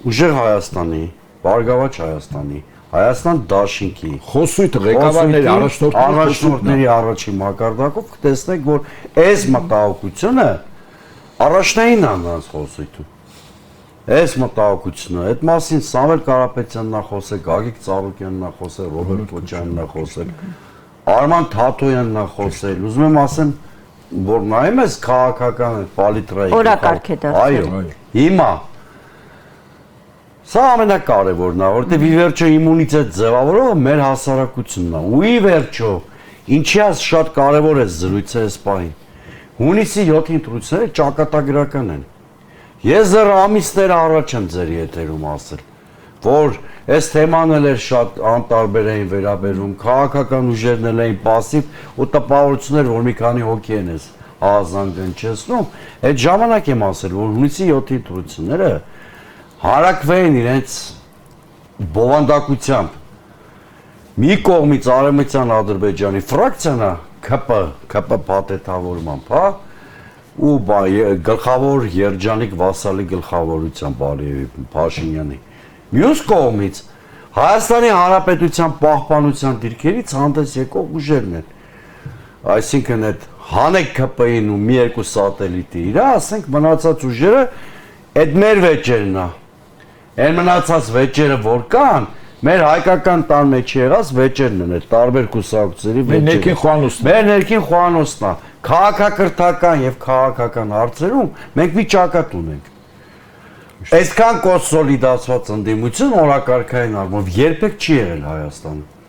Ուժեղ Հայաստանի, Բարգավաճ Հայաստանի, Հայաստան դաշինքի Խոսույթը ղեկավարների առաջնորդների առաջին մակարդակով կտեսնեք, որ այս մտահոգությունը առաջնային անձանց խոսույթում։ Այս մտահոգությունը, այդ մասին Սամվել Կարապետյանն է խոսել, Գագիկ Ծառուկյանն է խոսել, Ռոբերտ Քոչարյանն է խոսել, Արման Թաթոյանն է խոսել, ուզում եմ ասեմ, որ նայում ես քաղաքական պալիտրայի օրակարգ է դարձել։ Այո, հիմա սա ամենակարևորն է, որտեղ ի վերջո իմունիտետ ձևավորողը մեր հասարակությունն է։ Ու ի վերջո, ինչի շատ կարևոր է զրույցը այս պահին։ Հունիսի 7-ի ընտրությունները ճակատագրական են։ Ես դեռ ամիսներ առաջ եմ ձեր եթերում ասել, որ այս թեման էլ էր շատ անտարբեր էին վերաբերում, քաղաքական ուժերն էլ էին պասիվ ու տպավորություններ, որ մի քանի հոգի են այս ահազանգ ընչեցնում, այդ ժամանակ եմ ասել, որ հունիսի 7-ի ընտրությունները հարակվեին իրենց բովանդակությամբ։ Մի կողմից Արևմտյան Ադրբեջանի ֆրակցիան է ԿՊ փաթեթավորմամբ, հա, ու գլխավոր երջանիկ վասալի գլխավորությամբ Ալիևի Փաշինյանի։ Մյուս կողմից Հայաստանի Հանրապետության պահպանության դիրքերից հանդես եկող ուժերն են։ Այսինքն այդ հանեք ԿՊ-ին ու մի երկու սատելիտի իրա, ասենք մնացած ուժերը այդ մեր վեճերն է։ Այն մնացած վեճերը որ կան, մեր հայկական տան մեջ եղած վեճերն են, այդ տարբեր կուսակցությունների վեճերը։ Մեր ներքին խոհանոցն է։ Քաղաքակրթական եւ քաղաքական հարցերում մենք մի ճակատ ունենք։ Այսքան կոնսոլիդացված ընդդիմություն օրակարգային առումով երբեք չի եղել Հայաստանում։